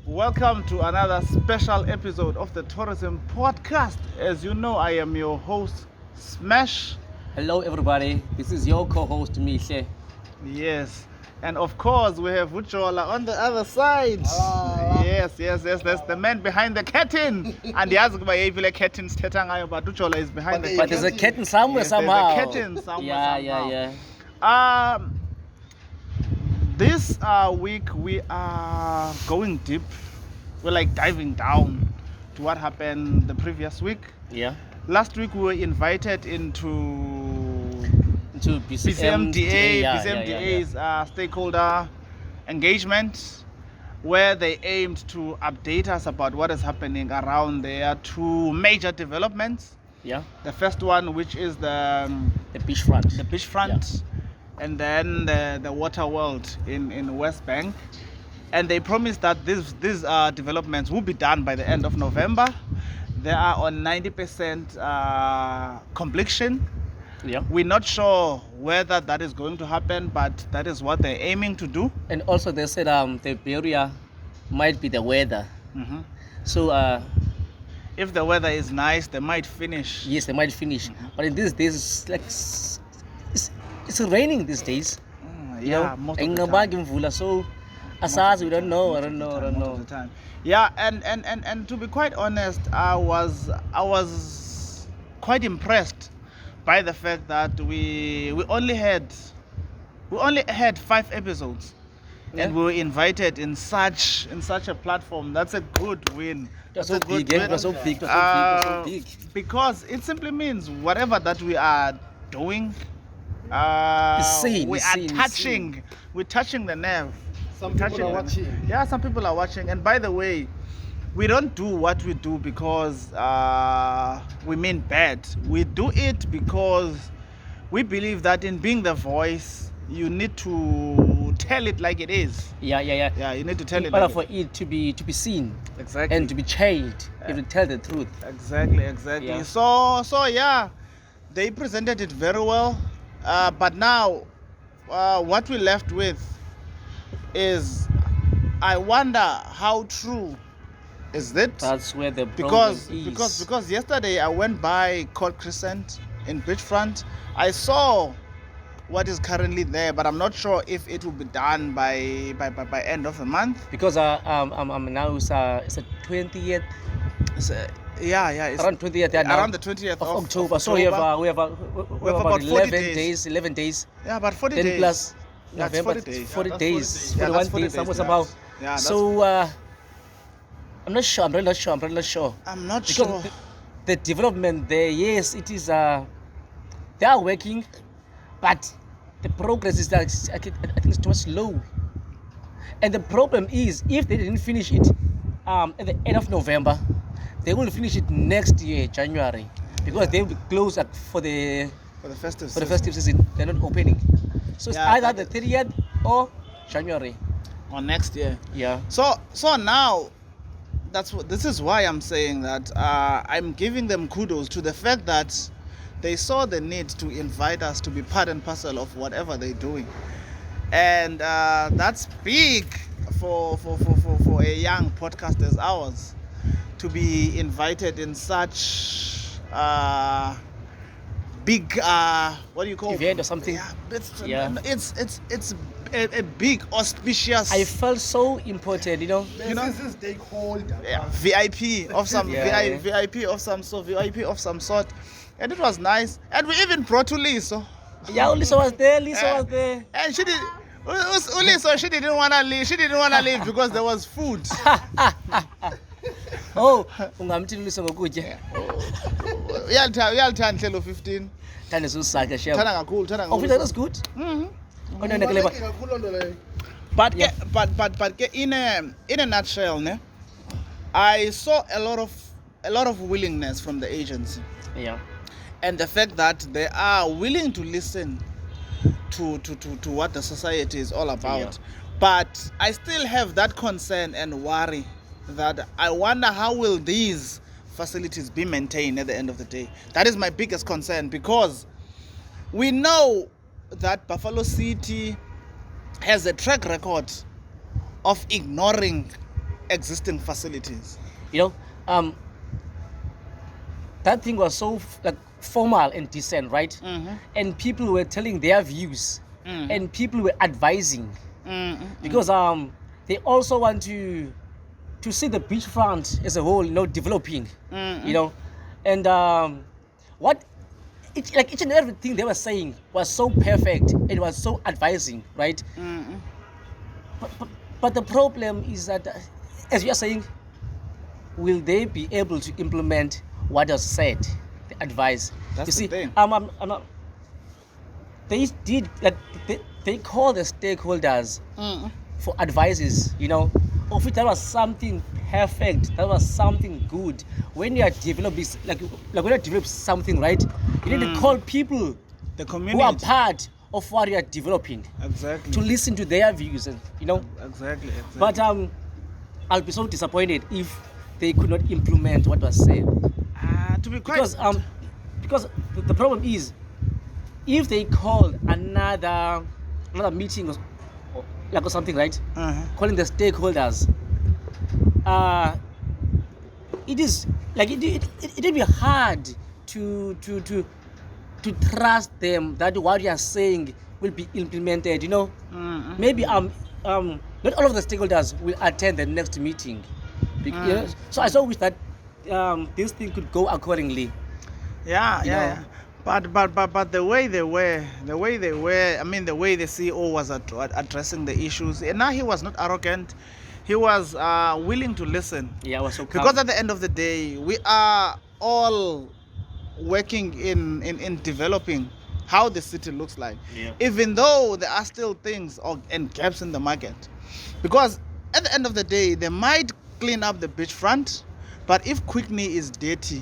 Welcome to another special episode of the Tourism Podcast. As you know, I am your host, Smash. Hello everybody, this is your co-host Mihle. Yes, and of course we have Ujola on the other side. Yes, that's the man behind the curtain. And the other guy, the curtain, but Ujola is behind the curtain. But there's a curtain somewhere somehow. There's a curtain somewhere. Yeah. This week we are going deep. We're like diving down to what happened the previous week. Yeah. Last week we were invited into BCMDA. BCMDA's stakeholder engagement, where they aimed to update us about what is happening around their two major developments. Yeah. The first one, which is the beachfront. The beachfront, and then the water world in West Bank. And they promised that these developments will be done by the end of November. They are on 90% completion. Yeah. We're not sure whether that is going to happen, but that is what they're aiming to do. And also they said the barrier might be the weather. Mm-hmm. So if the weather is nice, they might finish. yes, they might finish. But in these days, it's like it's raining these days. Most of the time. So we don't know. I don't know. Most of the time. Yeah, and to be quite honest, I was quite impressed by the fact that we only had 5 episodes, and we were invited in such a platform. That's a good win. That's so big. That's so big. Because it simply means whatever that we are doing, we're touching the nerve. Some people are watching. Yeah, some people are watching. And by the way, we don't do what we do because we mean bad. We do it because we believe that in being the voice, you need to tell it like it is. Yeah. Yeah, you need to tell it. In order for it to be seen, exactly, and to be changed, you have to tell the truth. Exactly. Yeah. So yeah, they presented it very well. But now, what we're left with is, I wonder how true is it? That's where the problem is. Because yesterday I went by Court Crescent in Beachfront. I saw what is currently there, but I'm not sure if it will be done by end of the month. Because I'm now it's the 20th. It's Around 20th. Around the 20th of October. So we have about 11 days. 11 days. Yeah, about 40 10 days. Plus Yeah, November, 40 days. 41 days. Somewhere about. Yeah, so I'm not sure. I'm really not sure. I'm not because sure. The development there, yes, it is. They are working, but the progress is like I think it's too slow. And the problem is, if they didn't finish it at the end of November, they will finish it next year, January, because they will be closed for the festive season. They're not opening. So it's either the 30th or January. Or next year. Yeah. So now, this is why I'm saying that I'm giving them kudos to the fact that they saw the need to invite us to be part and parcel of whatever they're doing. And that's big for a young podcast as ours to be invited in such big what do you call event or something? It's a big auspicious. I felt so important, This is a stakeholder. Yeah, VIP of some VIP of some sort, and it was nice. And we even brought Uliso. Yeah, Uliso was there. And she did. Uliso, she didn't wanna leave. She didn't wanna leave because there was food. Oh, ungamthi Uliso ngokutya. Uyalithanda hlelo 15. Thanda susaka chef. Thanda kakhulu. Oh, that's good. But in a nutshell, I saw a lot of willingness from the agency. Yeah. And the fact that they are willing to listen to what the society is all about. Yeah. But I still have that concern and worry that I wonder how will these facilities be maintained at the end of the day. That is my biggest concern, because we know that Buffalo City has a track record of ignoring existing facilities. That thing was so formal and decent, right? Mm-hmm. And people were telling their views, Mm-hmm. and people were advising, Mm-hmm. because they also want to see the beachfront as a whole, developing, Mm-hmm. And what each and everything they were saying was so perfect. It was so advising, right? Mm-hmm. But the problem is that, as you are saying, will they be able to implement what was said, the advice? That's you see, the thing. I'm not, they did they called the stakeholders Mm-hmm. for advices, of which that was something perfect, that was something good. When you are developing, like when you develop something, right, you need to call people The who community. are part of what you are developing Exactly. to listen to their views, and Exactly. But I'll be so disappointed if they could not implement what was said, To be quite because the problem is, if they call another meeting or something, right, Uh-huh. calling the stakeholders, it is like it will be hard to trust them that what you are saying will be implemented. Mm-hmm. Maybe not all of the stakeholders will attend the next meeting. So I so wish that this thing could go accordingly. Yeah. But the way they were, I mean, the way the CEO was addressing the issues, and now he was not arrogant. He was willing to listen. Yeah, I was so calm. Because at the end of the day, we are all working in developing how the city looks like. Yeah. Even though there are still things and gaps in the market. Because at the end of the day, they might clean up the beachfront, but if Quickney is dirty,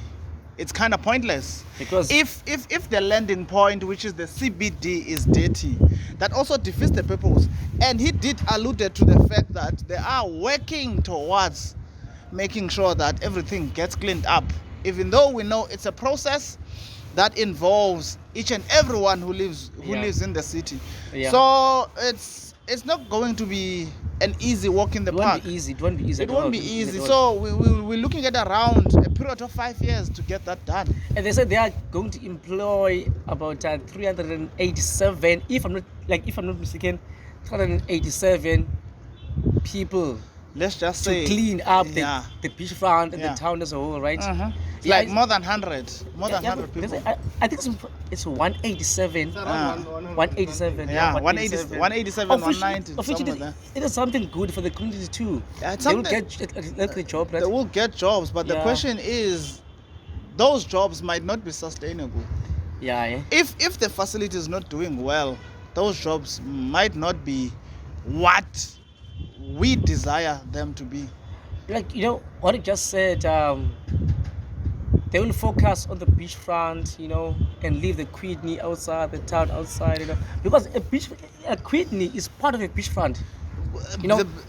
it's kind of pointless. Because If the landing point, which is the CBD, is dirty, that also defeats the purpose. And he did allude to the fact that they are working towards making sure that everything gets cleaned up, even though we know it's a process that involves each and everyone who lives in the city. Yeah. So it's not going to be an easy walk in the it park. won't be easy. It won't be easy. It at won't all. be easy. At all. So we're looking at around a period of 5 years to get that done. And they said they are going to employ about 387, if I'm not mistaken, 387 people Let's just to say clean up yeah. the beachfront and Yeah. the town as a whole, right? Uh-huh. It's Yeah, like it's- more than 100 They say- people. I think it's 187. It's Ah. around 187. Yeah, 187, Of which- 190, of which somewhere there. it is something good for the community too. Yeah, it's They will something- get a job, right? They will get jobs, but the Yeah. question is, those jobs might not be sustainable. Yeah. If the facility is not doing well, those jobs might not be what we desire them to be. Like what you just said, they will focus on the beachfront, and leave the Quidney outside, the town outside, because a Quidney is part of a beachfront.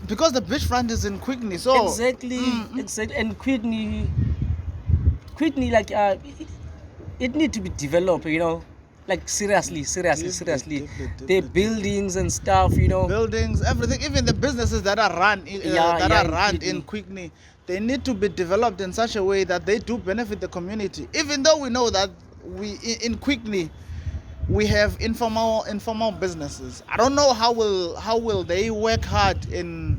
Because the beachfront is in Quickney, so Exactly. And Quidney, like it need to be developed, like seriously. Deeply. The buildings and stuff, buildings, everything, even the businesses that are run in in Quickney, they need to be developed in such a way that they do benefit the community. Even though we know that in Quickney we have informal businesses. I don't know how will they work hard in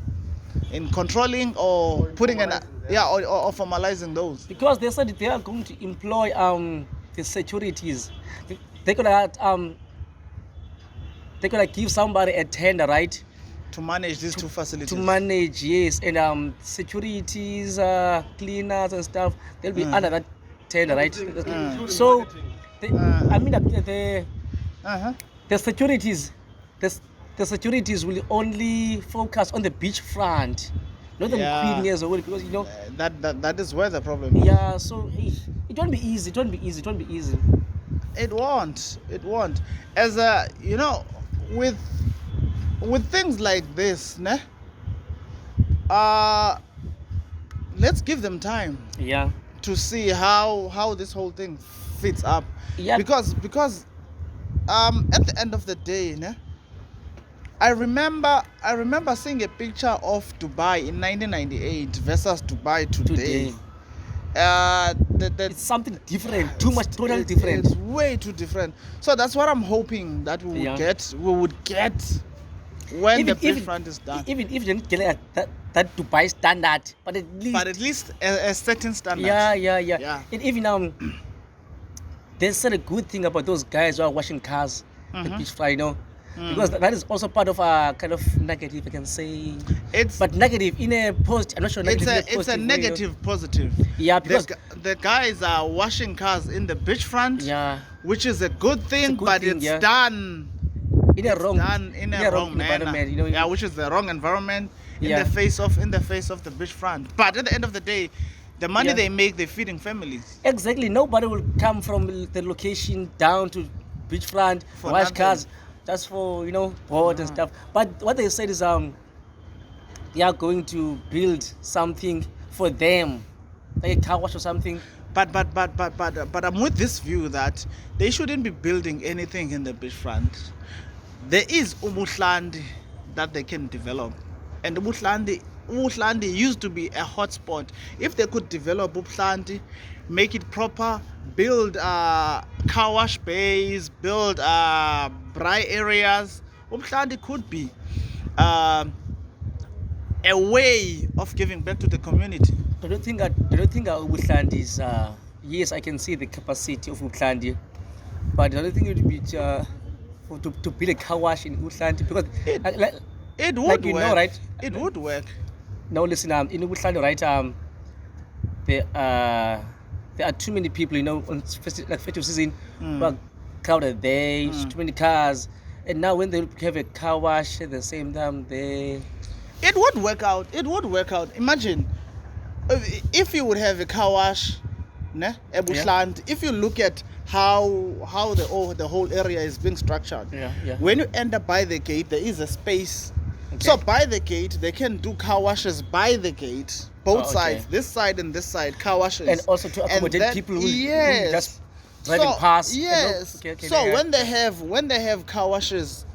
controlling or putting or formalizing those. because they said they are going to employ the securities. They're gonna give somebody a tender, right? To manage these two facilities. To manage, yes, and securities, cleaners and stuff, they'll be under that tender, right? So, I mean that the securities, the securities will only focus on the beachfront, not on Queen as well, because that is where the problem is. Yeah. So it won't be easy. It won't. As with things like this, ne? Let's give them time Yeah. to see how this whole thing fits up. Yeah. Because at the end of the day, ne? I remember seeing a picture of Dubai in 1998 versus Dubai today. It's something different, too much, totally different. It's way too different. So that's what I'm hoping that we would get. We would get when the beachfront is done. Even if you didn't get that Dubai standard, but at least a certain standard. Yeah. And even they said a good thing about those guys who are washing cars, the beachfront, you know. Because that is also part of a kind of negative, I can say. But negative in a positive. I'm not sure. It's a negative positive. Yeah, because the guys are washing cars in the beachfront. Yeah, which is a good thing, it's done in a wrong environment. You know. Yeah, which is the wrong environment in the face of the beachfront. But at the end of the day, the money they make, they're feeding families. Exactly. Nobody will come from the location down to beachfront, wash cars. Just for, you know, board and stuff. But what they said is they are going to build something for them, like a car wash or something. But I'm with this view that they shouldn't be building anything in the beachfront. There is Umuhlandi that they can develop, and Umuhlandi used to be a hotspot. If they could develop Umuhlandi, make it proper, build car wash bays, build braai areas, Umuhlandi could be a way of giving back to the community. I don't think Umuhlandi is yes, I can see the capacity of Umuhlandi, but I don't think it would be to build a car wash in Umuhlandi, because it would like, work. You know, right? It would work. Now listen, in Umuhlandi, right, there are too many people, you know, on festive season, who are crowded there, too many cars. And now when they have a car wash at the same time, it would work out. It would work out. Imagine if you would have a car wash, ne, Bushland. If you look at how the whole area is being structured. When you enter by the gate, there is a space. Okay. So by the gate, they can do car washes by the gate. Both sides, this side and this side, car washes. And also to accommodate people who just driving past. Yes. So when they have car washes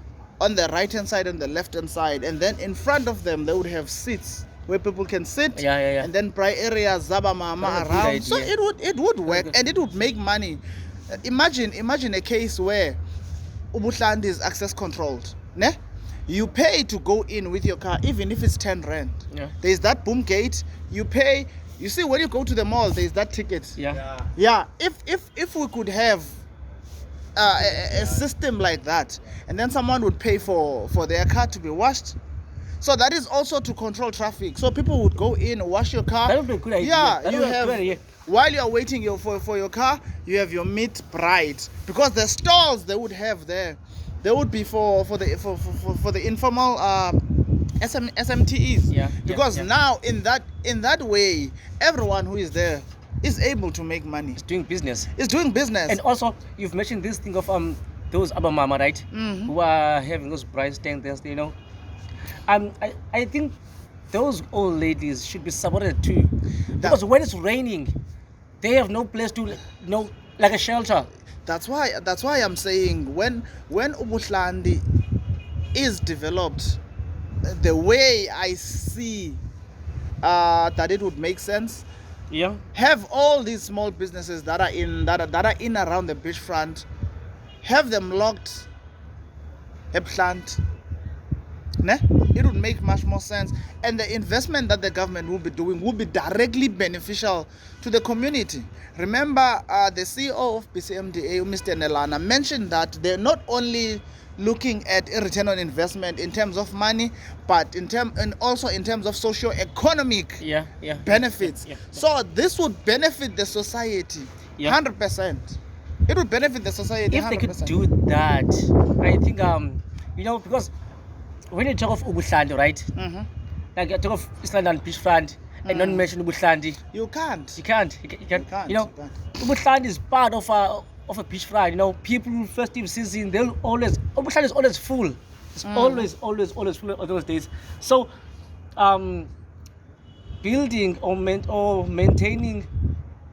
on the right hand side and the left hand side, and then in front of them they would have seats where people can sit. And then braai areas, zabamama around. So it would work, and it would make money. Imagine a case where Umuhlandi is access controlled. Ne? You pay to go in with your car, even if it's 10 rand. There's that boom gate. You pay. You see, when you go to the mall, there's that ticket. Yeah. If we could have a system like that, and then someone would pay for their car to be washed. So that is also to control traffic. So people would go in, wash your car. That would be a good idea. Yeah, while you're waiting for your car, you have your meat bright, because the stalls they would have there, they would be for the informal SMTEs. Because now in that way, everyone who is there is able to make money. It's doing business. And also, you've mentioned this thing of those abamama, right? Who are having those bright stands, you know. I think those old ladies should be supported too, because when it's raining, they have no place to, like a shelter. That's why I'm saying when Umuhlandi is developed, the way I see that it would make sense. Have all these small businesses that are in around the beachfront, have them locked a plant. Ne? It would make much more sense, and the investment that the government will be doing will be directly beneficial to the community. Remember, the CEO of BCMDA, Mr. Nelana, mentioned that they're not only looking at a return on investment in terms of money, but and also in terms of socio-economic benefits. So this would benefit the society 100%. It would benefit the society 100%. If they could do that, I think because when you talk of Umuhlandi, right? Like you talk of East London beachfront and not mention Umuhlandi. You can't. You can't. Umuhlandi is part of of a beachfront, people festive season, they'll always Obuhlali is always full. It's always full on those days. So building or maintaining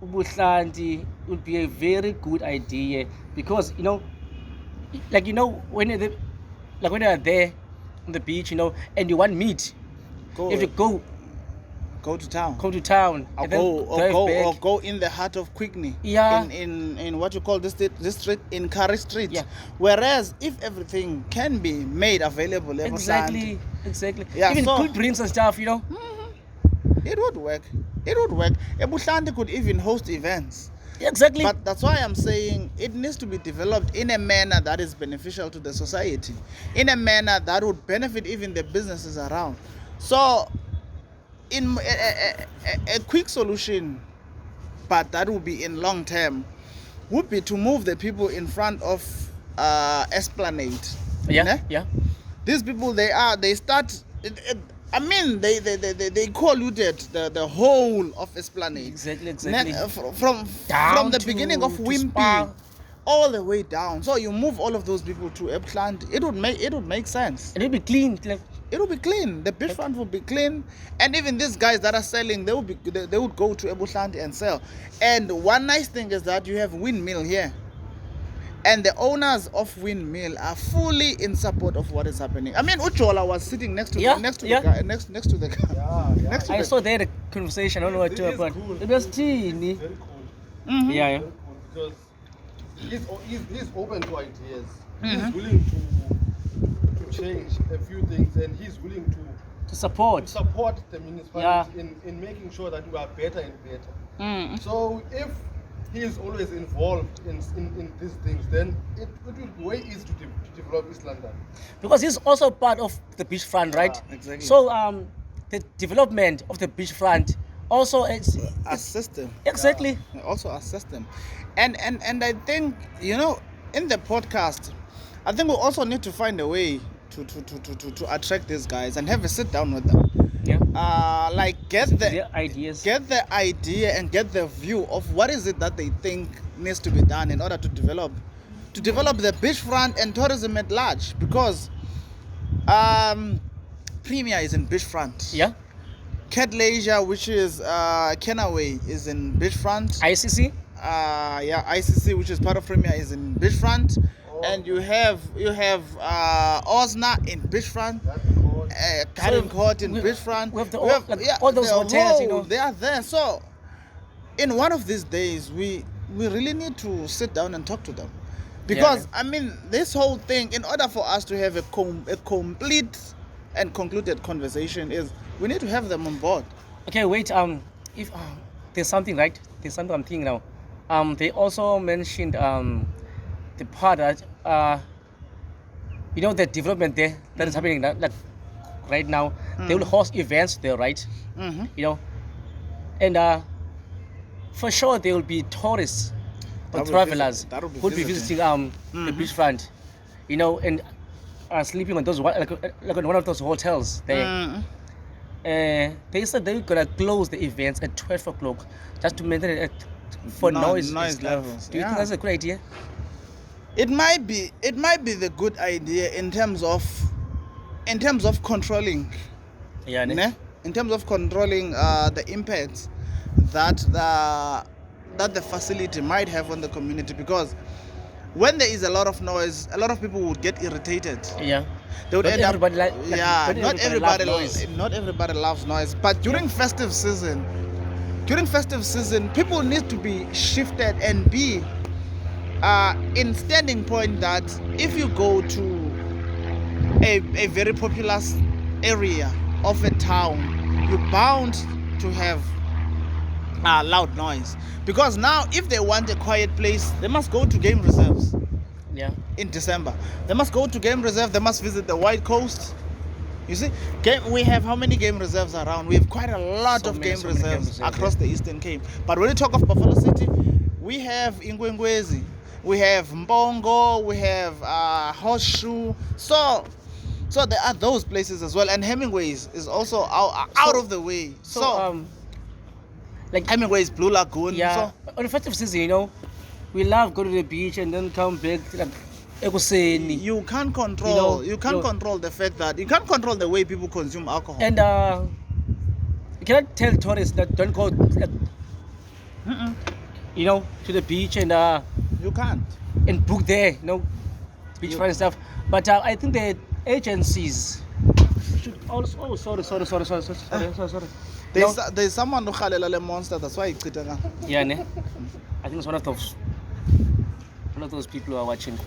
Ubuhlandi would be a very good idea because when you're when you're there on the beach, and you want meat, Go, you have to go to town. to town Or and then drive or back. go in the heart of Quickney. Yeah. In what you call this street in Curry Street. Yeah. Whereas if everything can be made available every Exactly. Yeah, Even so- cool drinks and stuff, it would work. Ebuhlandi could even host events. Exactly. But that's why I'm saying it needs to be developed in a manner that is beneficial to the society, in a manner that would benefit even the businesses around. So, in a quick solution, but that would be in long term, would be to move the people in front of Esplanade. yeah. Ne? Yeah. These people, they start. I mean, they colluded the whole of Esplanade. Exactly. From Down the to- beginning of to Wimpy Spa. all the way down. So you move all of those people to Epland, it would make sense. And it'll be clean. Like, It will be clean. The beachfront will be clean, and even these guys that are selling, they would go to Ebuhlandi and sell. And one nice thing is that you have Windmill here, and the owners of Windmill are fully in support of what is happening. I mean, Uchola was sitting next to the guy, next to the guy. Next to the next to I the saw they had a conversation. I don't know what This to is about. cool. It was teeny. Very cool. Yeah. Very cool because he's open to ideas. Mhm. He's willing to change a few things, and he's willing to To support. support the municipality in making sure that we are better and better. So if he is always involved in these things, then it will be way easy to develop East London. Because he's also part of the beachfront, right? exactly. So the development of the beachfront also assist them. exactly. Also assist them. And I think, in the podcast, I think we also need to find a way to attract these guys and have a sit down with them. Yeah. Get Their ideas. the idea and get the view of what is it that they think needs to be done in order to develop the beachfront and tourism at large, because Premier is in beachfront. Yeah. Cat Leisure, which is Kenaway, is in beachfront. ICC. ICC, which is part of Premier, is in beachfront. And you have Osna in beachfront. Garden Court in beachfront. we have all those the hotels, whole- they are there. So in one of these days, we really need to sit down and talk to them, because I mean, this whole thing, in order for us to have a complete and concluded conversation, is we need to have them on board. Okay, wait. If there's something, right? There's something I'm thinking now. They also mentioned the part that the development there that is happening now, like right now. They will host events there, right? Mm-hmm. And for sure there will be tourists or That will travelers visit- that will be who will be visiting. visiting the beachfront, and sleeping on those like on one of those hotels there. Mm. They said they're gonna close the events at 12 o'clock just to maintain it for noise and stuff. levels. Do you think that's a good idea? It might be the good idea in terms of controlling, Yeah. ne? In terms of controlling the impact that the facility might have on the community, because when there is a lot of noise, a lot of people would get irritated. Yeah. They would Not end up, everybody not everybody loves noise. not everybody loves noise. But during festive season, people need to be shifted and be in standing point that if you go to a very populous area of a town, you're bound to have loud noise. Because now, if they want a quiet place, they must go to game reserves. Yeah. In December, they must go to game reserve. They must visit the White Coast. You see, we have how many game reserves around? We have quite a lot So of many game game reserves reserves, across the Eastern Cape. But when you talk of Buffalo City, we have Ingwengwezi, we have Mbongo, we have Horseshoe. So there are those places as well. And Hemingway's is also out of the way. So like Hemingway's Blue Lagoon. yeah, So on the festive season, We love going to the beach and then come back like ekuseni. You can't control. You can't you know. control the fact that you can't control the way people consume alcohol. And you cannot tell tourists that don't go, like, you know, to the beach and You can't. book there, you know, beachfront and stuff. But I think the agencies should also. Oh, sorry. There's someone who khalela le monster. That's why it's Yeah, ne? I think it's one of those people who are watching.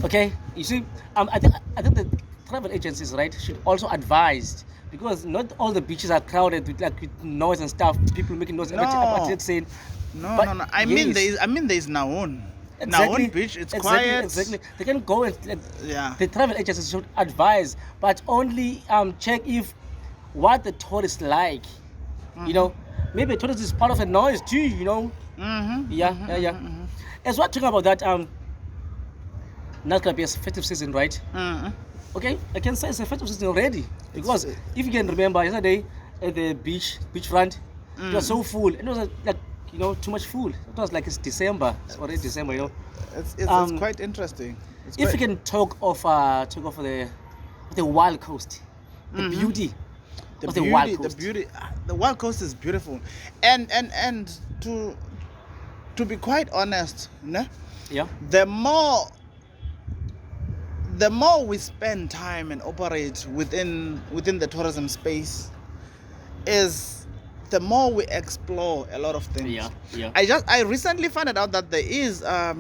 Okay, you see, I think the travel agencies, right, should also advise, because not all the beaches are crowded with noise and stuff. People making noise. No. Saying, No. I yes. mean there's Naon. Exactly. Naon beach. It's Exactly, quiet. Exactly. They can go and Yeah. the travel agencies should advise, but only check if what the tourists like. You know, maybe a tourist is part of a noise too. You know. Yeah. As we're talking about that, not gonna be a festive season, right? Okay, I can say it's a festive season already, because if you can remember yesterday at the beachfront, it was so full. It was like, you know, too much food. It was like it's December. It's already December, you know. It's quite interesting. If you can talk of the wild coast, the beauty. The wild coast is beautiful, and to be quite honest, né? Yeah. The more we spend time and operate within the tourism space, is the more we explore a lot of things. Yeah. I recently found out that there is a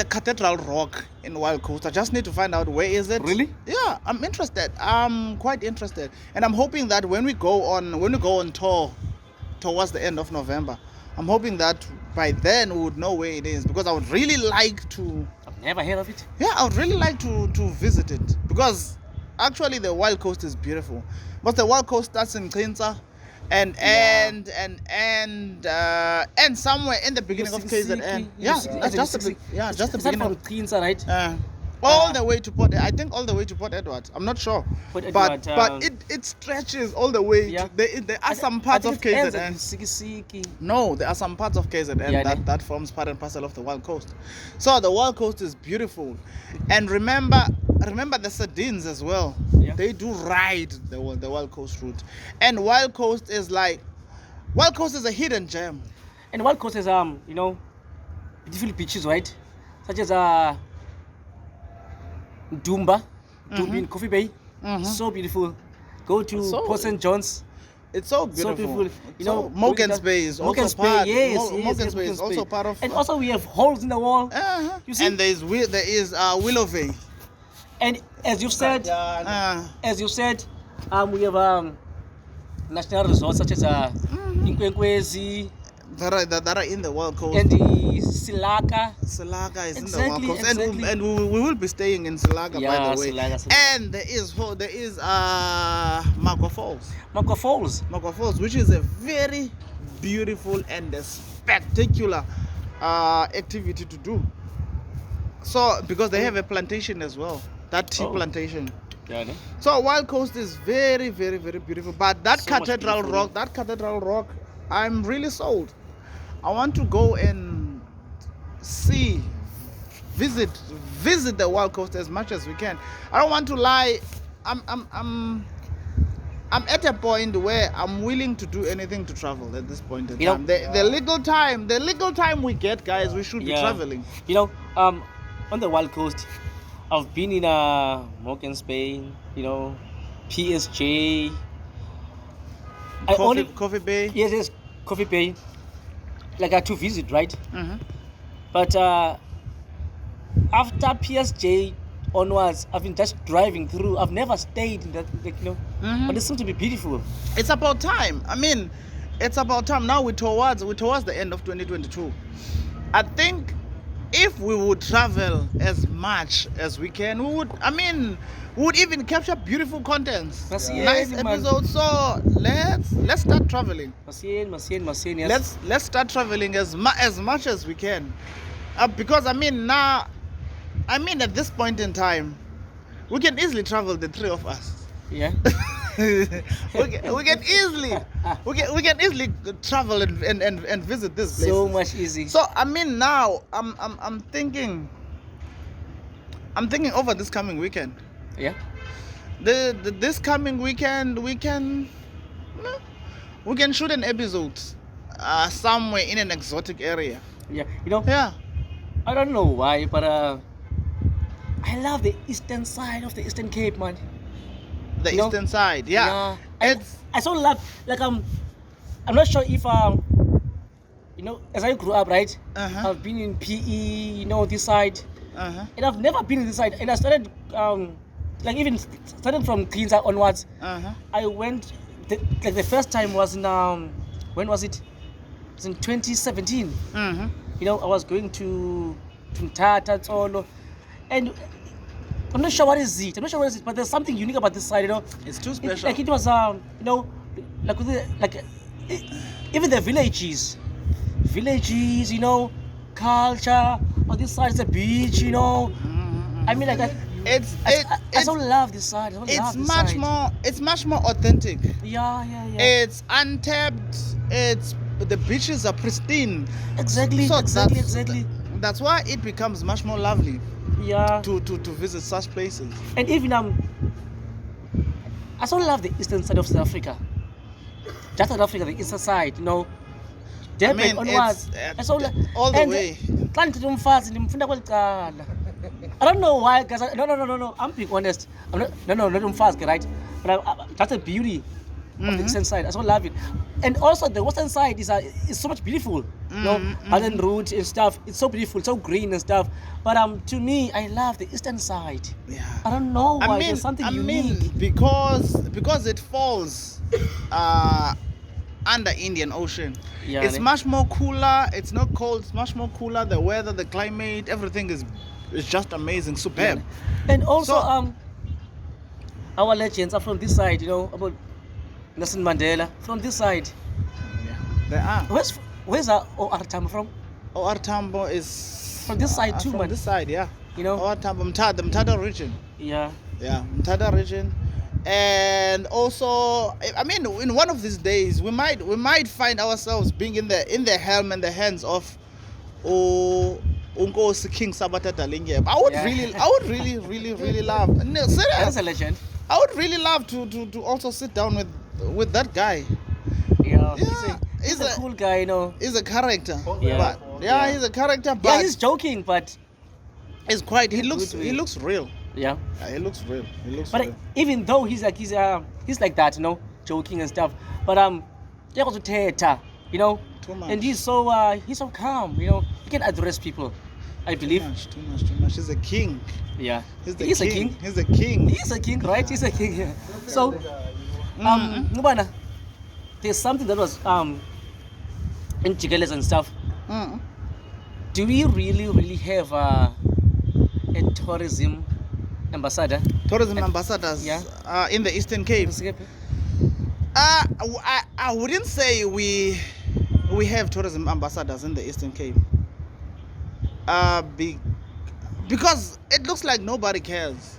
cathedral rock in Wild Coast. I just need to find out where is it. Really? Yeah, I'm interested. I'm quite interested, and I'm hoping that when we go on tour towards the end of November, I'm hoping that by then we would know where it is, because I would really like to. I've never heard of it. Yeah, I would really like to visit it, because actually the Wild Coast is beautiful. But the Wild Coast starts in Klinza, and somewhere in the beginning of KZN. Yeah, just the beginning. From Klinza, right? All the way to Port. I think all the way to Port Edward. I'm not sure, Port but Edward, it stretches all the way. Yeah. There are some parts of KZN. Sikisiki. No, there are some parts of KZN that forms part and parcel of the Wild Coast. So the Wild Coast is beautiful, and remember the sardines as well. Yeah. They do ride the Wild Coast route, and Wild Coast is a hidden gem. And Wild Coast is you know, beautiful beaches, right? Such as Dumba in Coffee Bay. So beautiful. Go to Port St. John's. It's so beautiful. So beautiful. You know, Morgan's Bay is also part. Morgan's Bay is also part of. And also we have holes in the wall. You see? And there is Willow Bay. And as you said, we have national resorts such as Inkwenkwezi, that are in the Wild Coast. and the Silaka. Silaka is Exactly, in the Wild Coast, exactly. and we will be staying in Silaka, by the way. Silaka. And there is Makwa Falls. Makwa Falls. Makwa Falls, which is a very beautiful and a spectacular activity to do. So because they have a plantation as well, that tea plantation. Yeah, ne? So Wild Coast is very, very, very beautiful. But that So much cathedral rock, I'm really sold. I want to go and visit the Wild Coast as much as we can. I don't want to lie. I'm at a point where I'm willing to do anything to travel at this point in time. The legal time we get, guys, we should be traveling. You know, on the Wild Coast, I've been in Morgan, Spain. You know, PSJ. Coffee Bay. Yes, Coffee Bay. Like I had to visit, right? But after PSJ onwards, I've been just driving through. I've never stayed in that, like, you know. But it seems to be beautiful. It's about time. I mean, it's about time. Now we're towards the end of 2022. I think if we would travel as much as we can, we would even capture beautiful contents. Nice episodes. So let's start traveling. Yes. Let's start traveling as much as we can. Because at this point in time, we can easily travel, the three of us. Yeah. we can easily travel and visit this place. So much easy. So I mean, now I'm thinking over this coming weekend. Yeah. This coming weekend we can shoot an episode somewhere in an exotic area. Yeah. Yeah. I don't know why, but I love the eastern side of the Eastern Cape, man. The eastern side, yeah. I so love, like, I'm not sure if as I grew up, right? I've been in PE, this side, and I've never been in this side. And I started even started from Queens onwards. I went the first time was in when was it? It was in 2017. I was going to Mthatha, Tsolo, and I'm not sure what is it. But there's something unique about this side. It's too special. It was even the villages, culture. On this side is a beach. I mean, like I so love this side. It's much more authentic. Yeah. It's untapped. The beaches are pristine. Exactly. That's why it becomes much more lovely. Yeah. To visit such places. And even I so love the eastern side of South Africa. Just South Africa, the eastern side, Durban onwards. All the way. I don't know why, guys. No. I'm being honest. I'm not umfazi, right? But that's the beauty of the eastern side. I so love it. And also the western side is so much beautiful. Island route and stuff. It's so beautiful, so green and stuff. But to me, I love the eastern side. Yeah. I don't know why. There's something unique. Because it falls under Indian Ocean. Yeah, it's much more cooler. It's not cold. It's much more cooler. The weather, the climate, everything is just amazing, superb. Yeah. And also, our legends are from this side. About Nelson Mandela from this side. Yeah, they are. Where's our OR Tambo from? OR Tambo is from this side too, from man. this side, yeah. OR Tambo, the Mthatha region. Yeah. Yeah, Mthatha region. And also, I mean, in one of these days, we might find ourselves being in the helm and the hands of Unkosi King Sabata Dalinge. I would really love. No, serious. That's a legend. I would really love to also sit down with that guy. Yeah. He's a cool guy, He's a character. Yeah. But, he's a character. But he's joking, but it's quite. He looks real. Yeah. He looks real. But even though he's like that, joking and stuff. But he goes to theater, Too much. and he's so calm, he can address people, I believe. Too much. He's a king. Yeah. He's a king. He's a king. He's a king, right? He's a king. Yeah. So, Ngubana, there's something that was in Jigeles and stuff. Do we really have a tourism ambassador? Tourism ambassadors. Yeah. In the Eastern Cape. I wouldn't say we have tourism ambassadors in the Eastern Cape. Because it looks like nobody cares.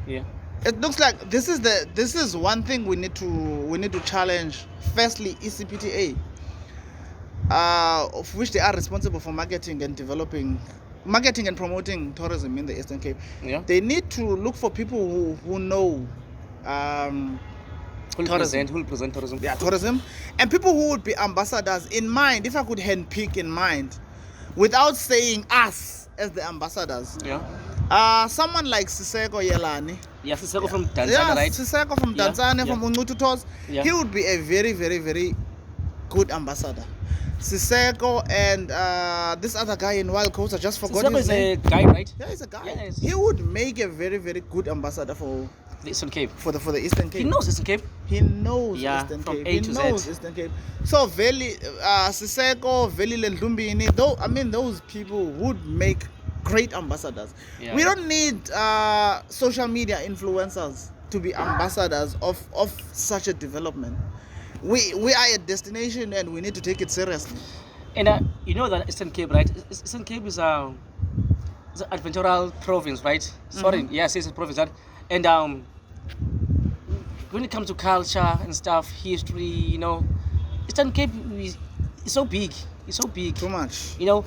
Yeah. It looks like this is one thing we need to challenge. Firstly, ECPTA, of which they are responsible for marketing and promoting tourism in the Eastern Cape. Yeah. They need to look for people who know Who'll present tourism. Yeah, tourism, and people who would be ambassadors in mind. If I could handpick in mind, without saying us as the ambassadors. Yeah. Someone like Siseko Yelani. Yeah, Siseko from Tanzania, right? Siseko from Tanzania, from Ungututos. Yeah. He would be a very, very, very good ambassador. Siseko and this other guy in Wild Coast, I just forgot his name. Siseko is a guy, right? Yeah, he's a guy. Yes. He would make a very, very good ambassador for the Eastern Cape. For the Eastern Cape. He knows Eastern Cape. He knows Eastern from Cape. A He to knows Z. Eastern Cape. So Siseko, Veli Lendumbini, those people would make great ambassadors. Yeah. We don't need social media influencers to be ambassadors of such a development. We are a destination and we need to take it seriously. And you know that Eastern Cape, right? Eastern Cape is an adventural province, right? Sorry, yes, it's a province. Right? And when it comes to culture and stuff, history, Eastern Cape is so big. It's so big. Too much. Do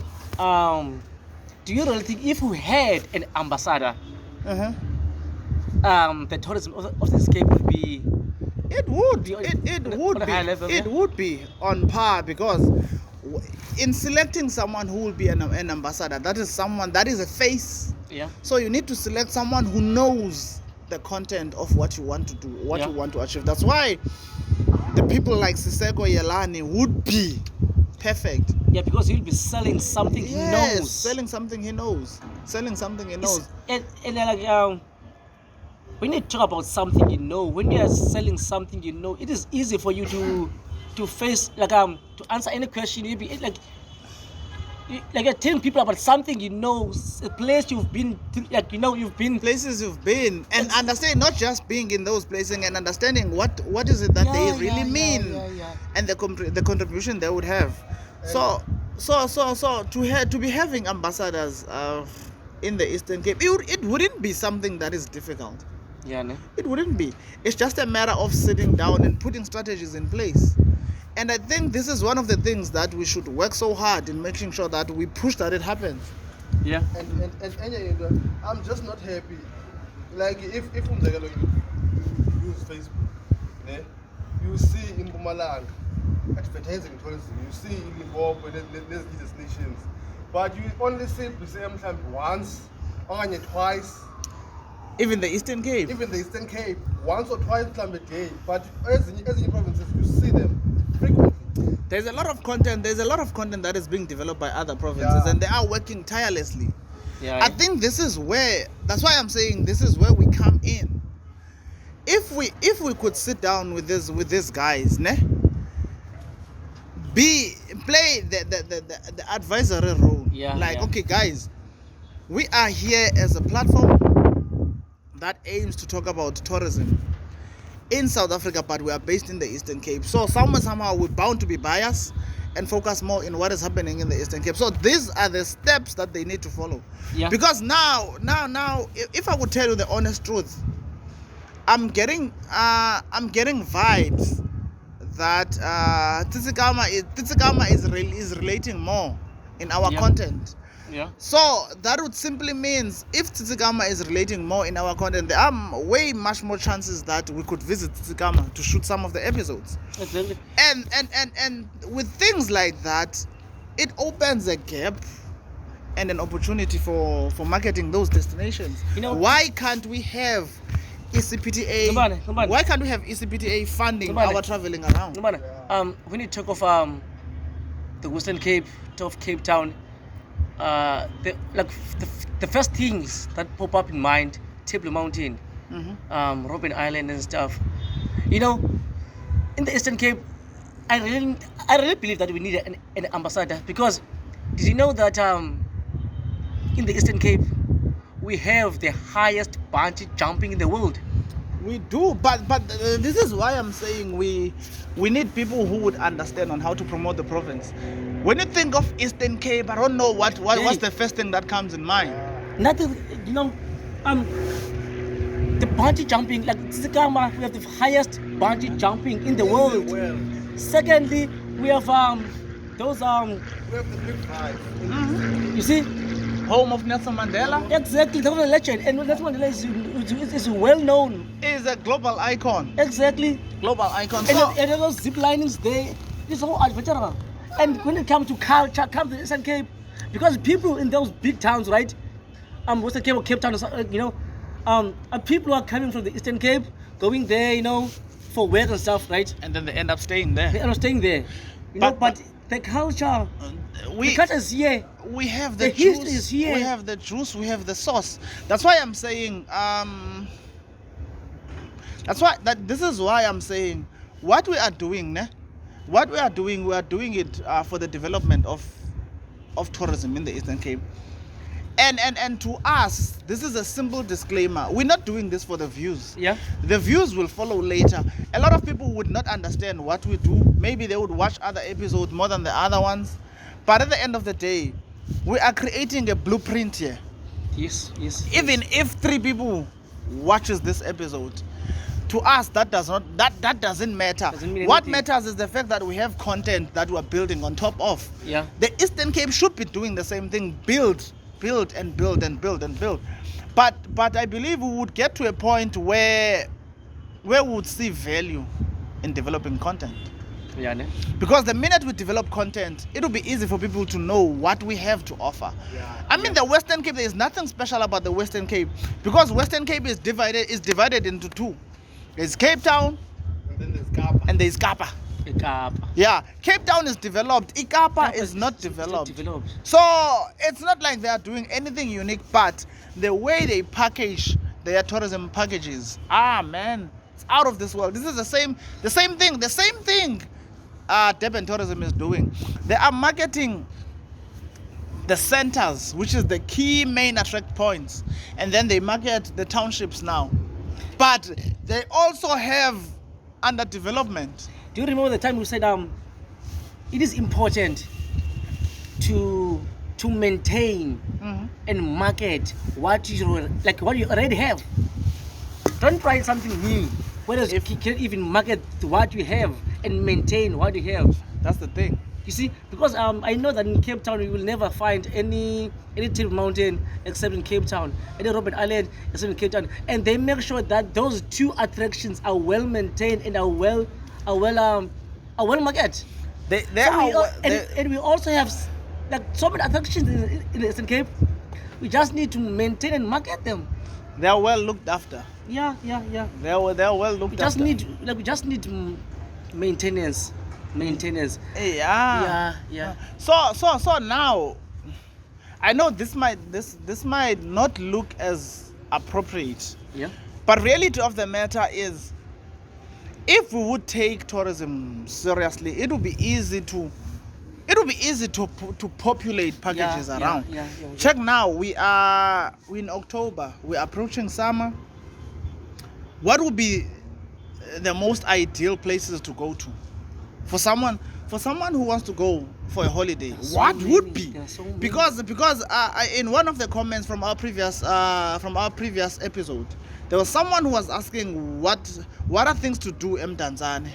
you really think if we had an ambassador, the tourism of this Cape would be? It would. Be on- It on a- would on a be. high level, It yeah? would be on par because in selecting someone who will be an ambassador, that is a face. Yeah. So you need to select someone who knows the content of what you want to do, what Yeah. you want to achieve. That's why the people like Siseko Yelani would be perfect. Yeah, because he'll be selling something he Yes, knows. selling something he knows. Selling something he knows. And when you talk about something when you are selling something it is easy for you to face to answer any question. You'll be you're telling people about something a place you've been to, you've been. Places you've been and understand, not just being in those places and understanding what is it that they really mean and the contribution they would have. So to be having ambassadors in the Eastern Cape, it wouldn't be something that is difficult. Yeah, no? It wouldn't be. It's just a matter of sitting down and putting strategies in place. And I think this is one of the things that we should work so hard in making sure that we push that it happens. Yeah. And I'm just not happy. Like if umzekelo you use Facebook, ne? You see in Mpumalanga advertising tourism, you see in Limpopo, there's destinations, but you only see BCM once or twice. Even the Eastern Cape. Even the Eastern Cape, once or twice a day, but as in provinces, you see them frequently. There's a lot of content that is being developed by other provinces, and they are working tirelessly. Yeah. I think that's why I'm saying this is where we come in. If we could sit down with these guys, ne? Play the advisory role. Yeah, Like, yeah. okay guys, we are here as a platform that aims to talk about tourism in South Africa, but we are based in the Eastern Cape. So somehow we're bound to be biased and focus more in what is happening in the Eastern Cape. So these are the steps that they need to follow. Yeah. Because now, if I would tell you the honest truth, I'm getting vibes that Titsikama is relating more in our Yeah. content. Yeah. So that would simply means if Titsikama is relating more in our content, there are way much more chances that we could visit Titsikama to shoot some of the episodes. Exactly. And with things like that, it opens a gap and an opportunity for marketing those destinations. Why can't we have ECPTA? Ngubane. Why can't we have ECPTA funding Ngubane. our traveling around? When you talk of the Western Cape, of Cape Town, the first things that pop up in mind, Table Mountain, Robben Island and stuff. In the Eastern Cape, I really believe that we need an ambassador, because did you know that in the Eastern Cape we have the highest bungee jumping in the world? We do, but this is why I'm saying we need people who would understand on how to promote the province. When you think of Eastern Cape, I don't know what's the first thing that comes in mind. Nothing, the bungee jumping, like Tsikama, we have the highest bungee jumping in the world. Secondly, we have those We have the big five. you see, Home of Nelson Mandela exactly, that was a legend, and Nelson Mandela is well known. is a global icon. Exactly. Global icon. And, So, and those zip linings there, it's all adventure. And when it comes to culture, come to the Eastern Cape, because people in those big towns, right? Western Cape or Cape Town, people are coming from the Eastern Cape, going there, for work and stuff, right? and then they end up staying there. They are staying there, but the culture, the culture is here. We have The the history juice, is here. we have the juice, we have the sauce. That's why I'm saying this is why I'm saying what we are doing, we are doing it for the development of tourism in the Eastern Cape. And to us, this is a simple disclaimer. We're not doing this for the views. Yeah. The views will follow later. A lot of people would not understand what we do. Maybe they would watch other episodes more than the other ones. But at the end of the day, we are creating a blueprint here. Yes. Even if 3 people watches this episode, to us that doesn't matter. Doesn't mean What anything. matters is the fact that we have content that we are building on top of. Yeah. The Eastern Cape should be doing the same thing, build and build and build and build. But I believe we would get to a point where we would see value in developing content. Yeah, ne? Because the minute we develop content, it will be easy for people to know what we have to offer. Yeah. I mean, the Western Cape, there is nothing special about the Western Cape, because Western Cape is divided into two. There's Cape Town And then there's Kapa. and there's Kapa. Ekapa. Yeah, Cape Town is developed. Ikapa Kapa is not it's developed. developed. So it's not like they are doing anything unique, but the way they package their tourism packages, man, it's out of this world. This is the same thing Durban Tourism is doing. They are marketing the centers, which is the key main attract points, and then they market the townships now. But they also have under development. Do you remember the time we said it is important to maintain and market what you already have. Don't try something new. Whereas you can even market what you have and maintain what you have. That's the thing. You see, because I know that in Cape Town you will never find any Table Mountain except in Cape Town, any Robben Island except in Cape Town, and they make sure that those two attractions are well maintained and are well marketed. And we also have like so many attractions in the Eastern Cape. We just need to maintain and market them. They are well looked after. Yeah. They are well looked after. We just need maintenance. Yeah. So now, I know this might not look as appropriate. Yeah. But reality of the matter is, if we would take tourism seriously, it would be easy to populate packages around. Yeah. Check now, we're in October, we're approaching summer. What would be the most ideal places to go to for someone who wants to go for a holiday? What would be? Because in one of the comments from our previous episode, there was someone who was asking what are things to do in Tanzania.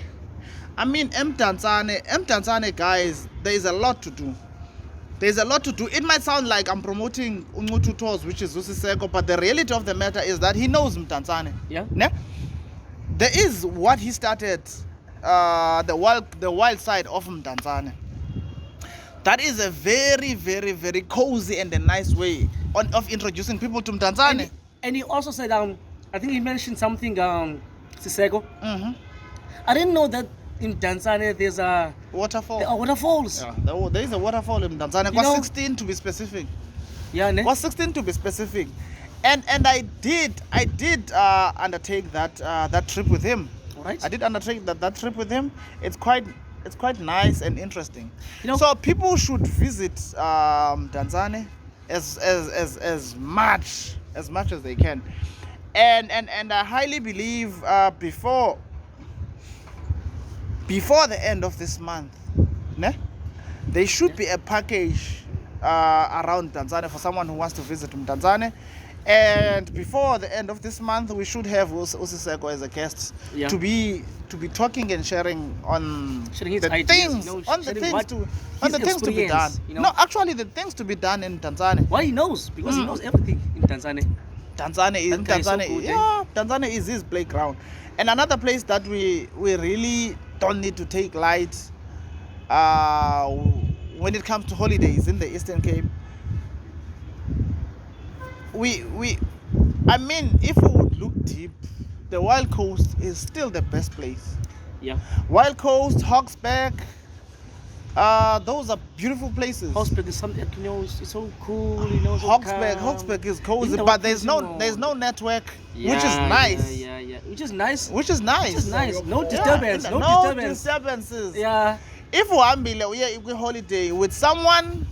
I mean, Tanzania, guys, there is a lot to do. There's a lot to do. It might sound like I'm promoting Ungutu Tours, which is Zusiseko, but the reality of the matter is that he knows Tanzania. Yeah. Ne? There is what he started, the wild side of Tanzania. That is a very, very, very cozy and a nice way of introducing people to Tanzania. And he also said, I think he mentioned something, Siseko. Mm-hmm. I didn't know that in Tanzania there's a waterfall. There are waterfalls. Yeah, there is a waterfall in Tanzania. You know, 16 to be specific. Yeah, ne? Was 16 to be specific. And I did undertake that trip with him. All right. I did undertake that trip with him. It's quite nice and interesting. You know, so people should visit Tanzania as much as they can. And I highly believe before the end of this month, ne? There should be a package around Tanzania for someone who wants to visit Tanzania. And before the end of this month, we should have Usiseko as a guest to be talking and sharing on the things, on the things to be done. You know? No, actually, the things to be done in Tanzania. Why he knows? Because he knows everything in Tanzania. Tanzania is his playground. And another place that we really don't need to take light when it comes to holidays in the Eastern Cape. I mean, if we would look deep, the Wild Coast is still the best place. Yeah. Wild Coast, Hawksback, those are beautiful places. Hawksback is something, you know, it's so cool, you know. So Hawksback is cozy, but there's no network, which is nice. Yeah. Which is nice. No disturbance. Yeah, no disturbances. Yeah. If we are on holiday with someone,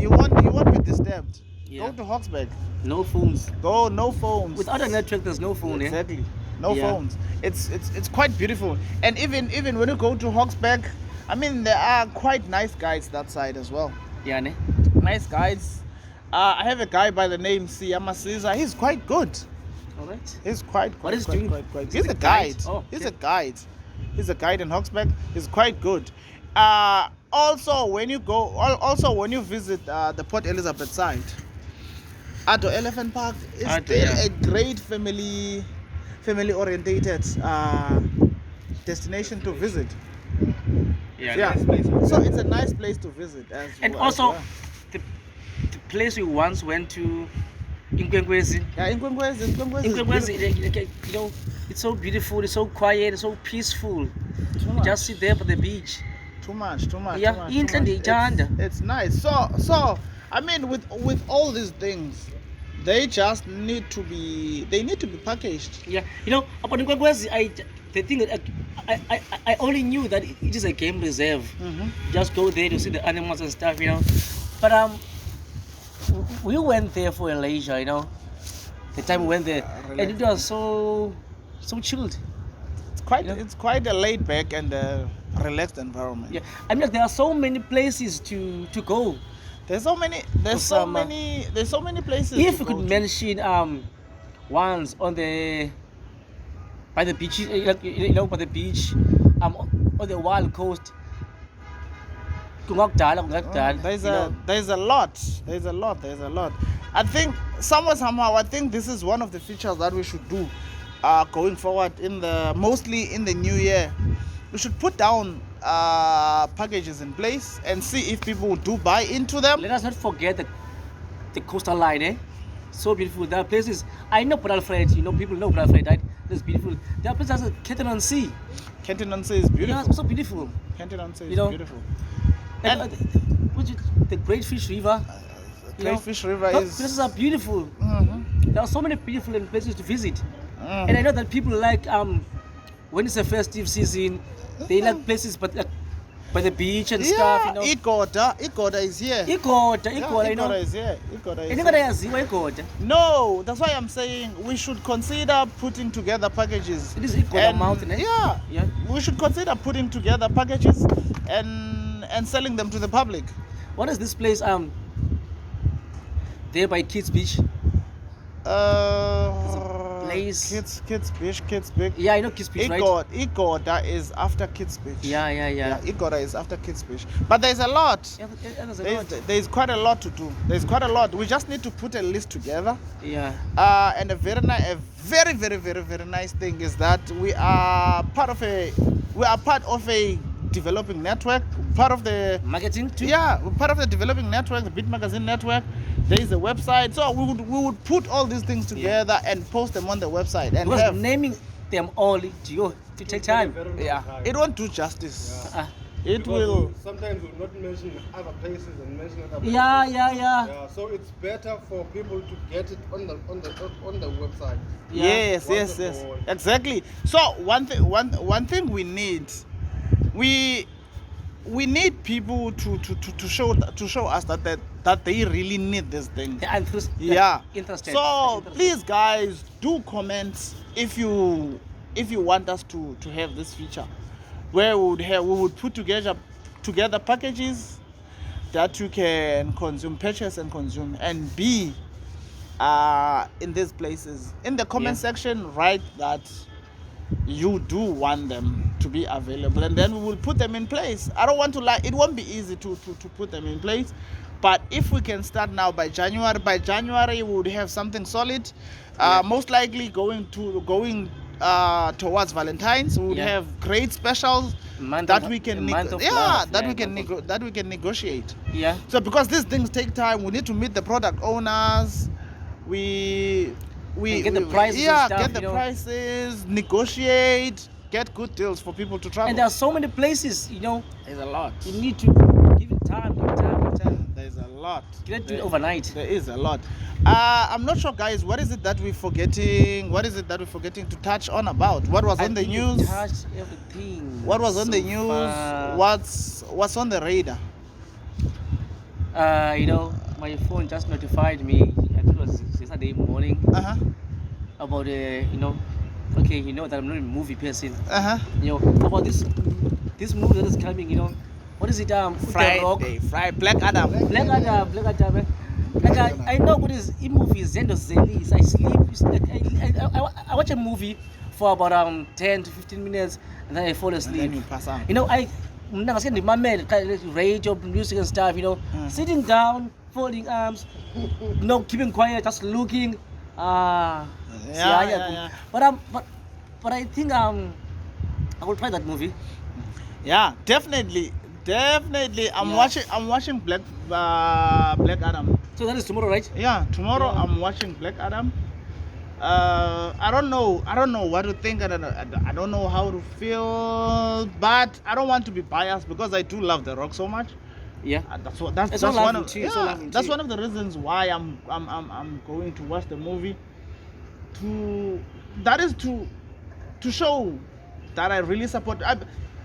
you won't be disturbed. Yeah. Go to Hawksback. No phones. No phones. Without a network, there's no phone. Exactly. No phones. It's quite beautiful. And even when you go to Hawksback, I mean, there are quite nice guides that side as well. Yeah, ne? Nice guides. I have a guy by the name Siyama Caesar. He's quite good. All right. He's quite What is quite, doing? quite. Is He's he a a guide? guide. Oh, He's okay. a guide. He's a guide in Hogsback. He's quite good. Also, when you go, also when you visit the Port Elizabeth side, Ado Elephant Park is Ado, still yeah. a great family orientated destination to visit. Yeah. Yeah. Nice place. So it's a nice place to visit And as also, well. the place we once went to, Inkwenkwezi. Yeah, Inkwenkwezi is Inkwenkwezi, beautiful. it's so beautiful, it's so quiet, it's so peaceful. Too You much. just sit there by the beach. Too much. Yeah, Too much. inhle ndiyithanda. It's nice. So I mean, with all these things, they just need to be packaged. Yeah, about Inkwenkwezi, the thing that I only knew that it is a game reserve. Mm-hmm. Just go there to see the animals and stuff, But we went there for a leisure, The time we went there, and it was so chilled. It's quite a laid back and relaxed environment. Yeah, I mean, there are so many places to go. There's so many places. If to we go could to. mention ones by the beach, by the beach, on the wild coast. There's a lot. I think somehow I think this is one of the features that we should do going forward mostly in the new year. We should put down packages in place and see if people do buy into them. Let us not forget the coastal line, So beautiful. There are places, I know Port Alfred, people know Port Alfred, right? It's beautiful. There are places like Kenton-on-Sea. Kenton-on-Sea is beautiful. Yeah, it's so beautiful. Kenton-on-Sea is beautiful. And the Great Fish River. Great Fish River Those places are beautiful. Mm-hmm. There are so many beautiful places to visit. And I know that people like when it's a festive season, they like places by the beach and stuff. Igoda is here. Igoda, is here. Igoda. No, that's why I'm saying we should consider putting together packages. It is Igoda Mountain, Yeah. We should consider putting together packages and selling them to the public. What is this place? There by Kids Beach. Place. Kids Beach. Yeah, I know Kids Beach, right? Igoda is after Kids Beach. Yeah. Igoda is after Kids Beach. But there's a lot. Yeah, there's There's quite a lot to do. There's quite a lot. We just need to put a list together. Yeah. And a very, very nice thing is that we are part of a developing network, part of the marketing too. Yeah, we're part of the developing network, the BEATMagazine Network. There is a website, so we would put all these things together and post them on the website and because naming them all to take time. Yeah, it won't do justice. Yeah. It will. Sometimes we'll not mention other places and mention other places. Yeah. So it's better for people to get it on the website. Yeah. Yes. Exactly. So one thing we need. We need people to show us that they really need this thing. Interested. So please, guys, do comment if you want us to have this feature, where we would put together packages that you can purchase and consume, and be in these places. In the comment section, write that you do want them to be available, and then we will put them in place. I don't want to lie, it won't be easy to put them in place, but if we can start now by January we would have something solid. Most likely going towards Valentine's, we would have great specials that we can negotiate. Yeah. So because these things take time, we need to meet the product owners. We get the prices and stuff, get the prices, negotiate, get good deals for people to travel. And there are so many places, There's a lot. You need to give it time. There's a lot. You can't do it overnight. There is a lot. I'm not sure, guys. What is it that we're forgetting? To touch on about? What was on the news? Touched everything. What was on the news? Far. What's on the radar? My phone just notified me. I think it was yesterday morning. About that I'm not a movie person. About this movie that is coming. What is it? Friday. Black Adam. Black Adam. Like I know what is in movies, I sleep. I watch a movie for about 10 to 15 minutes and then I fall asleep. And then you pass out. You know, I was getting my man rage of music and stuff, you know, sitting down, folding arms, keeping quiet, just looking. But I think I will try that movie. Yeah, definitely. I'm watching Black Adam. So that is tomorrow, right? Yeah, tomorrow I'm watching Black Adam. I don't know what to think. I don't know how to feel, but I don't want to be biased because I do love The Rock so much. Yeah, that's one of the reasons why I'm going to watch the movie. To show that I really support.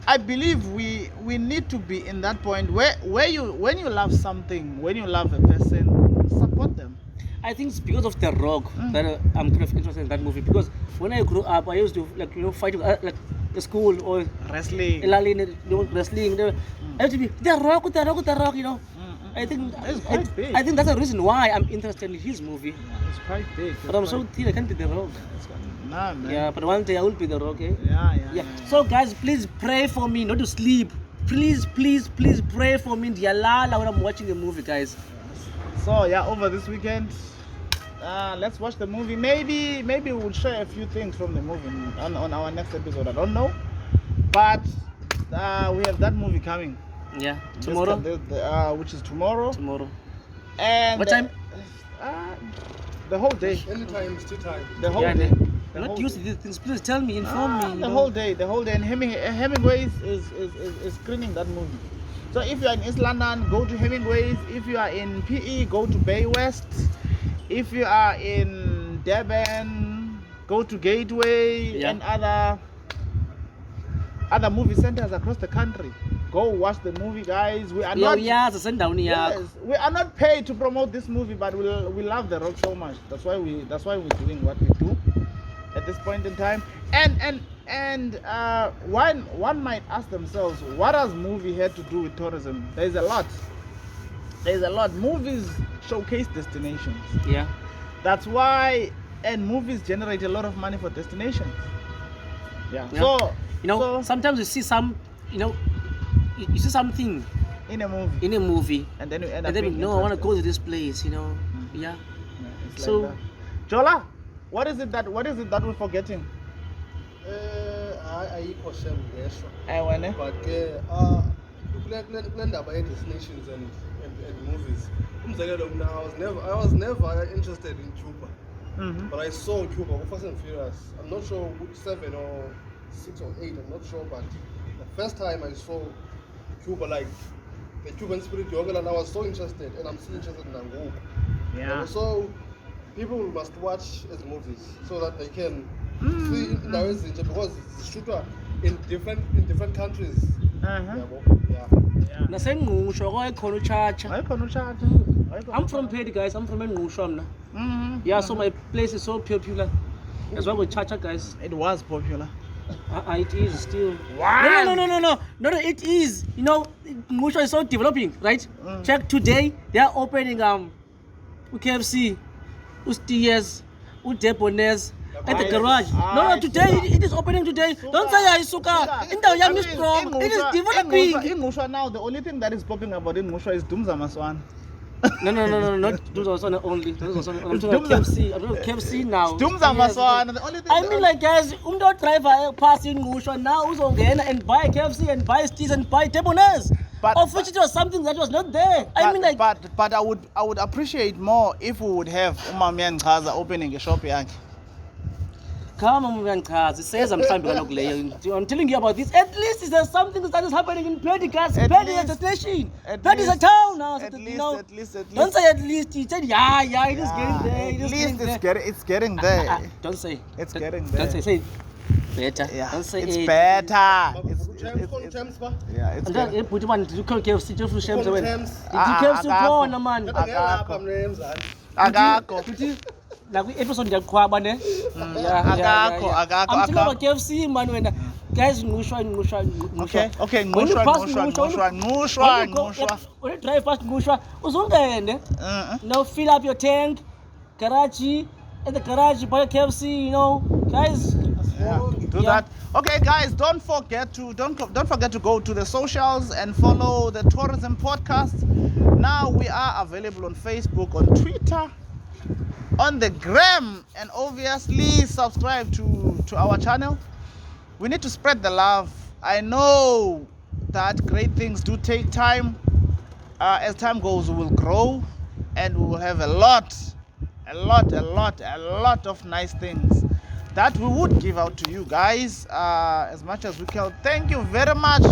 I believe we need to be in that point where when you love something, when you love a person, support them. I think it's because of The Rock that I'm kind of interested in that movie, because when I grew up I used to fight like the school or wrestling. Wrestling. I used to be The Rock, you know. I think quite big. I think that's the reason why I'm interested in his movie. Yeah, it's quite big. But I'm so thin I can't be The Rock. Nah, man. Yeah, but one day I will be The Rock, eh? Yeah. So guys, please pray for me not to sleep. Please pray for me when I'm watching the movie, guys. So yeah, over this weekend, let's watch the movie. Maybe we'll share a few things from the movie on our next episode. I don't know, but we have that movie coming. Yeah, tomorrow. Which is tomorrow. Tomorrow. And what time? The whole day. Anytime, still time. The whole day. I'm not used to these things. Please tell me, inform me. The whole day. And Hemingway's is screening that movie. So if you are in East London, go to Hemingway's. If you are in PE, go to Bay West. If you are in Durban, go to Gateway and other movie centers across the country. Go watch the movie, guys. We are not paid to promote this movie, but we love The Rock so much. That's why we're doing what we do at this point in time. And one might ask themselves, what has movie had to do with tourism? There's a lot. Movies showcase destinations. Yeah. That's why, and movies generate a lot of money for destinations. Yeah. So sometimes you see you see something in a movie, and then you end up I want to go to this place, Yeah. So, like Jola, what is it that we're forgetting? I question but about destinations and movies. I was never interested in Tyuwa, but I saw Tyuwa Fast and Furious. I'm not sure which 7 or 6 or 8. I'm not sure, but the first time I saw Tyuwa, like the Cuban spirit, and I was so interested, and I'm still interested in Nangoku. Yeah. So people must watch as movies so that they can see because it's shooter in different countries. I'm from Peddie, guys. I'm from Engusha. Yeah, so my place is so popular. That's why we Chacha, guys. It was popular. It is still. Wow. No, it is. Engusha is so developing, right? Check today, they are opening KFC, Ustias, Udepones, at the garage. No, today it is opening today. Don't say Isuka. It is developing. In Musha now, the only thing that is popping about in Musha is Dumza Maswan. No, not Dumza only. I'm talking about KFC. I'm talking about KFC now. Dumza Maswan. The only thing. I mean, like, guys, driver passing Musha now, and buy KFC and buy steaks and buy Depones. Of which it was something that was not there. But I would appreciate more if we would have Umami and Kaza opening a shop here. Come on, man, it says I'm telling you about this. At least there's something that is happening in Peddie, guys. Peddie is a station. Peddie is a town now. At least. Don't say at least. He said, it is getting there. It's getting there. Don't say. It's getting there. Don't say better. Yeah. Don't say it's better. It's like episode I'm talking about KFC, man. When guys, ngushwa. Okay, When you pass ngushwa. when you drive past ngushwa, uzungene. Now fill up your tank, garage, at the garage, buy a KFC, you know, guys. Yeah, do that. Okay, guys, don't forget to go to the socials and follow the Tourism Podcast. Now we are available on Facebook, on Twitter, on the gram, and obviously subscribe to our channel. We need to spread the love. I know that great things do take time. As time goes, we will grow and we will have a lot of nice things that we would give out to you guys as much as we can. Thank you very much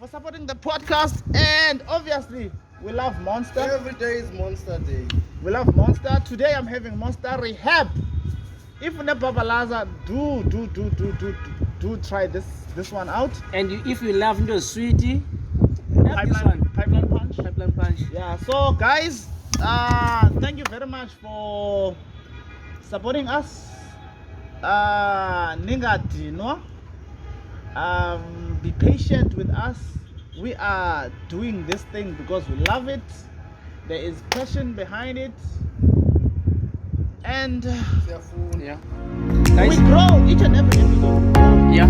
for supporting the podcast, and obviously we love Monster. Every day is Monster Day. We love Monster. Today I'm having Monster Rehab. If you never Babalaza, do try this one out. And if you love into sweetie, have this one. Pipeline Punch. Pipeline Punch. Yeah, so guys, thank you very much for supporting us. Ningadino. Be patient with us. We are doing this thing because we love it. There is passion behind it. And Yeah. we grow each and every episode. Yeah.